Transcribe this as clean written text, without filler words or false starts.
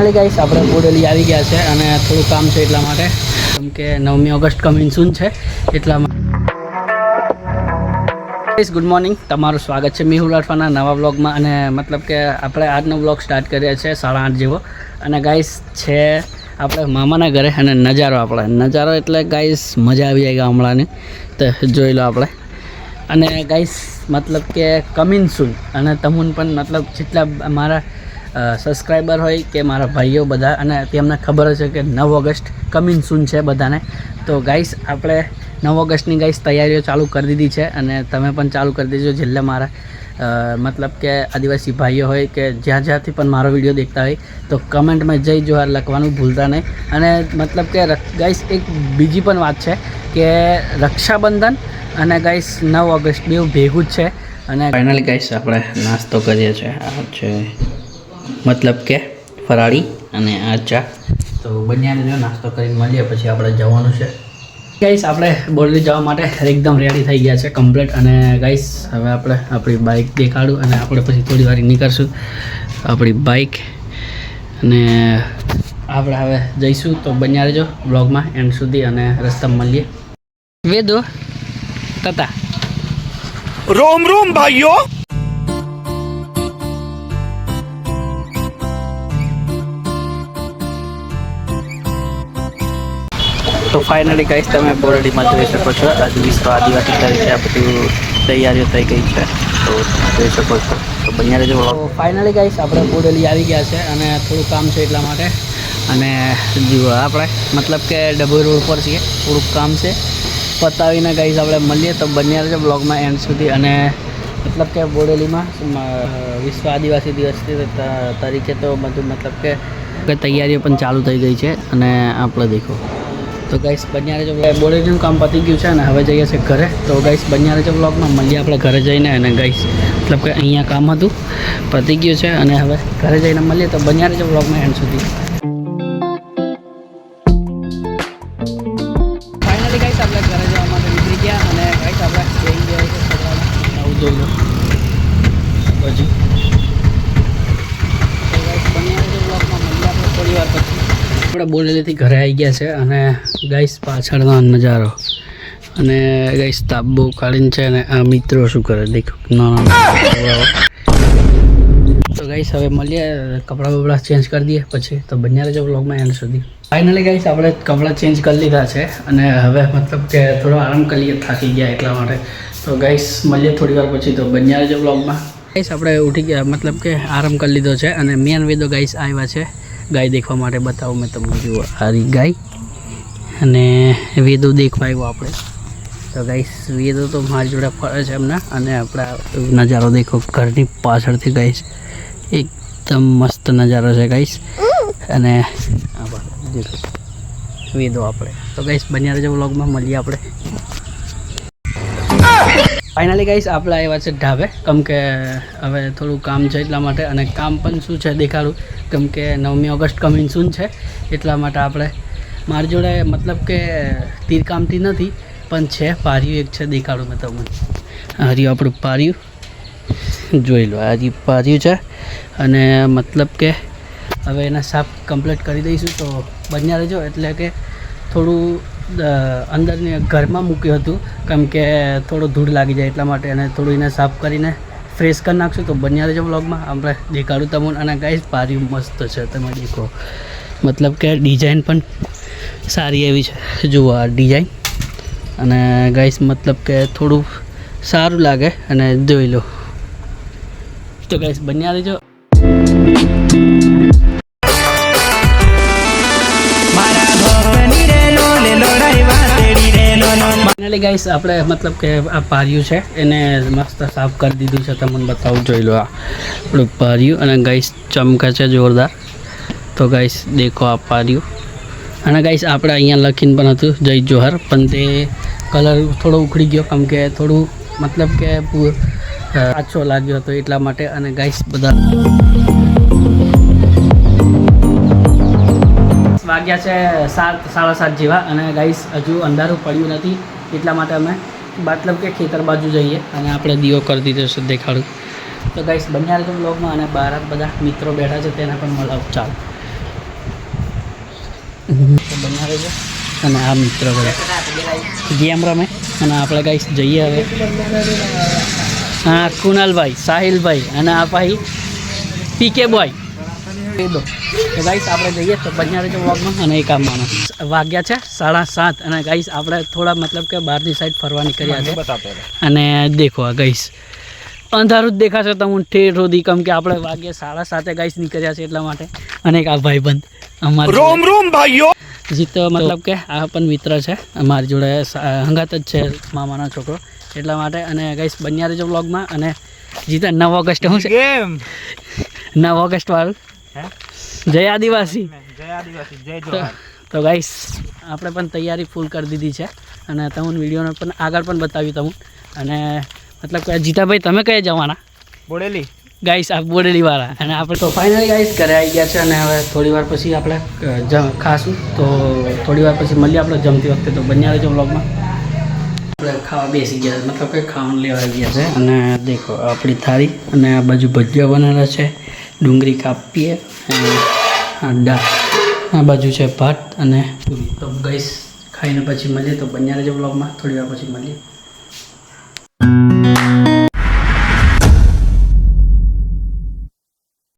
Finally guys આપણે બોડેલી આવી ગયા છે અને થોડું કામ છે એટલા માટે, કેમ કે 9મી ઓગસ્ટ કમિંગ સૂન છે એટલા માટે. ગુડ મોર્નિંગ, તમારું સ્વાગત છે મેહુલ રાઠવાના નવા વ્લોગમાં. અને મતલબ કે આપણે આજનો વ્લોગ સ્ટાર્ટ કરીએ છીએ 8:30 જેવો. અને ગાઈસ છે આપણે મામાના ઘરે અને નજારો એટલે ગાઈસ મજા આવી જાય ગામડાની, તો જોઈ લો આપણે. અને ગાઈસ મતલબ કે કમિંગ સૂન, અને તમને પણ મતલબ જેટલા મારા સબસ્ક્રાઈબર હોય કે મારા ભાઈઓ બધા, અને તેમને ખબર છે કે 9 ઓગસ્ટ કમિંગ સૂન છે બધાને. તો ગાઈસ આપણે 9 ઓગસ્ટની ગાઈસ તૈયારીઓ ચાલુ કરી દીધી છે, અને તમે પણ ચાલુ કરી દેજો. છેલ્લે મારા મતલબ કે આદિવાસી ભાઈઓ હોય કે જ્યાંથી પણ મારો વિડીયો દેખતા હોય તો કમેન્ટમાં જય જોહાર લખવાનું ભૂલતા નહીં. અને મતલબ કે ગાઈસ એક બીજી પણ વાત છે કે રક્ષાબંધન અને ગાઈસ 9 ઓગસ્ટ બે ભેગું જ છે. અને ફાઇનલી ગાઈસ આપણે નાસ્તો કરીએ છીએ. આ છે મતલબ કે ફરાળી અને આ ચા. તો બંને જો નાસ્તો કરીને મળીએ, પછી આપણે જવાનું છે. ગાઈસ આપણે બોડેલી જવા માટે એકદમ રેડી થઈ ગયા છે કમ્પ્લીટ. અને ગાઈસ હવે આપણે આપણી બાઇક દેખાડું અને આપણે પછી થોડી વાર નીકળશું આપણી બાઇક, અને આપણે હવે જઈશું. તો બન્યા રહેજો બ્લોગમાં એન્ડ સુધી અને રસ્તામાં મળીએ. વેદો તતા રોમ રોમ ભાઈઓ. તો ફાઇનલી ગાઈસ તમે બોડેલીમાં જોઈ શકો છો, આજ વિશ્વ આદિવાસી તરીકે આ બધું તૈયારીઓ થઈ ગઈ છે, તો જોઈ શકો છો. તો બન્યા રહેજો. ફાઇનલી ગાઈસ આપણે બોડેલી આવી ગયા છે અને થોડું કામ છે એટલા માટે. અને જુઓ આપણે મતલબ કે ડભોઈ રોડ પર છીએ, થોડુંક કામ છે પતાવીને ગાઈસ આપણે મળીએ. તો બન્યા રહેજો બ્લોગમાં એન્ડ સુધી. અને મતલબ કે બોડેલીમાં વિશ્વ આદિવાસી દિવસ તરીકે તો બધું મતલબ કે તૈયારીઓ પણ ચાલુ થઈ ગઈ છે. અને આપણે દેખો તો ગાઈસ બન્યા રહેજો. બોડેલીનું કામ પતી ગયું છે અને હવે જઈએ છીએ ઘરે. તો ગાઈસ બન્યા રહેજો બ્લોગમાં, મળીએ આપણે ઘરે જઈને. અને ગાઈસ મતલબ કે અહીંયા કામ હતું પતી ગયું છે અને હવે ઘરે જઈને મળીએ. તો બન્યા રહેજો બ્લોગમાં એન્ડ સુધી. ફાઇનલી ગાઈસ આપણે ઘરે જવા માટે નીકળી ગયા અને ગાઈસ આપણે જઈ ગયા છે આવું જોઈ લો પછી. તો ગાઈસ બન્યા રહેજો બ્લોગમાં, મળીએ આપણે થોડી વાર પછી. આપણે બોડેલીથી ઘરે આવી ગયા છે અને ગાઈસ પાછળનો નજારો, અને ગાઈસ તાપ બહુ કાઢીને છે. અને આ મિત્રો શું કરે દેખો, તો ગાઈસ હવે મળીએ, કપડાં બપડા ચેન્જ કરી દઈએ પછી. તો બન્યા રહેજો વ્લોગમાં એન્ડ સુધી. ફાઇનલી ગાઈસ આપણે કપડાં ચેન્જ કરી લીધા છે અને હવે મતલબ કે થોડો આરામ કરી લઈએ, થાકી ગયા એટલા માટે. તો ગાઈસ મળીએ થોડી વાર પછી. તો બન્યા રહેજો વ્લોગમાં. ગાઈસ આપણે ઉઠી ગયા, મતલબ કે આરામ કરી લીધો છે. અને મેન વેદો ગાઈસ આવ્યા છે ગાય દેખવા માટે. બતાવું મેં તમને, જુઓ આરી ગાય અને વેદો દેખવા આવ્યો આપણે. તો ગાઈસ વેદો તો મારી જોડે ફરે છે એમના. અને આપણા નજારો દેખો ઘરની પાછળથી ગાઈસ, એકદમ મસ્ત નજારો છે ગાઈસ. અને વેદો આપણે. તો ગાઈસ બન્યા રહેજો વ્લોગમાં, મળીએ આપણે. ફાઇનલી ગાઈસ આપણે આવ્યા છે ઢાબે, કેમ કે હવે થોડું કામ છે એટલા માટે. અને કામ પણ શું છે દેખાડું, કેમ કે 9મી ઓગસ્ટ કમિંગ સૂન છે એટલા માટે. આપણે મારી જોડે મતલબ કે તીરકામથી નથી પણ છે પાર્યું એક છે, દેખાડું મેં તમને. હાર્યું આપણું પાર્યું જોઈ લો, હારી પાર્યું છે. અને મતલબ કે હવે એને સાફ કમ્પ્લીટ કરી દઈશું. તો બન્યા રહેજો. એટલે કે થોડું અંદરની ઘરમાં મૂક્યું હતું, કેમ કે થોડો ધૂળ લાગી જાય એટલા માટે. અને થોડું એને સાફ કરીને ફ્રેશ કરી નાખશું. તો બન્યા રહેજો વ્લોગમાં, આપણે દેખાડું તમને. અને ગાઈસ પાર્યું મસ્ત છે, તમે દેખો. મતલબ કે ડિઝાઇન પણ સારી એવી છે, જુઓ આ ડિઝાઇન. અને ગાઈસ મતલબ કે થોડું સારું લાગે અને જોઈ લો. તો ગાઈસ બન્યા રહેજો. ફાઇનલી ગાઈસ આપણે મતલબ કે આ પાર્યું છે એને મસ્ત સાફ કરી દીધું છે, તમને બતાવું જોઈ લો. આ આપણું પાર્યું અને ગાઈસ ચમકે છે જોરદાર. તો ગાઈસ દેખો આ પાર્યું. અને ગાઈસ આપણે અહીંયા લખીને પણ હતું જય જોહર, પણ તે કલર થોડો ઉખડી ગયો, કેમ કે થોડું મતલબ કે આછો લાગ્યો હતો એટલા માટે. અને ગાઈસ બધા વાગ્યા છે 7, 7:30 જેવા. અને ગાઈસ હજુ અંધારું પડ્યું નથી એટલા માટે અમે મતલબ કે ખેતર બાજુ જઈએ અને આપણે દીવો કરી દીધો છે, દેખાડું. તો ગાઈસ બન્યા રહેજો બ્લોગમાં. અને બહાર બધા મિત્રો બેઠા છે તેને પણ મળાવ ચાલ. બના રહેજો અને આ મિત્રો બધા ગેમ રમે અને આપણે ગાઈસ જઈએ હવે. હા કુનાલભાઈ, સાહિલભાઈ અને આ ભાઈ પીકે બોય. તો ગાઈસ આપણે જઈએ તો બન્યા રહેજો વ્લોગમાં. અને એક આ માણસ વાગ્યા છે 7:30 અને ગાઈસ આપણે થોડા મતલબ કે બહારની સાઈડ ફરવા નીકળ્યા છે. અને દેખો આ ગાઈસ અંધારું જ દેખાશે તમને ઠેર સુધી, કેમ કે આપણે વાગ્યા 7:30 ગાઈસ નીકળ્યા છે એટલા માટે. અને એક આ ભાઈબંધ અમારા रोम रोम भाइयों. જીતો મતલબ કે આ પણ મિત્ર છે અમારી જોડે, હંગાત જ છે મામાનો છોકરો એટલા માટે. અને ગાઈસ બન્યા રહેજો વ્લોગમાં. અને જીતા 9 ઓગસ્ટ શું છે? 9 ઓગસ્ટ વાળું જય આદિવાસી. તો ગાઈસ આપણે પણ તૈયારી ફૂલ કરી દીધી છે અને તમને વિડીયોને પણ આગળ પણ બતાવ્યું તમને. અને મતલબ કે જીતાભાઈ તમે કઈ જવાના? બોડેલી ગાઈસ આ બોડેલી વાળા. અને આપણે તો ફાઇનલી ગાઈસ ઘરે આવી ગયા છે અને હવે થોડી વાર પછી આપણે ખાશું. તો થોડી વાર પછી મળીએ આપણે જમતી વખતે. તો બન્યા રહેજો વ્લોગમાં. આપણે ખાવા બેસી ગયા, મતલબ કે ખાવાનું લેવા આવી ગયા છે. અને દેખો આપણી થાળી અને આ બાજુ ભજીયા બનેલા છે, ડુંગળી કાપીએ, દાળ, આ બાજુ છે ભાત અને પૂરી. તો ગાઈસ ખાઈને પછી મળીએ. તો બન્યા રહેજો વ્લોગમાં, થોડી વાર પછી મળીએ.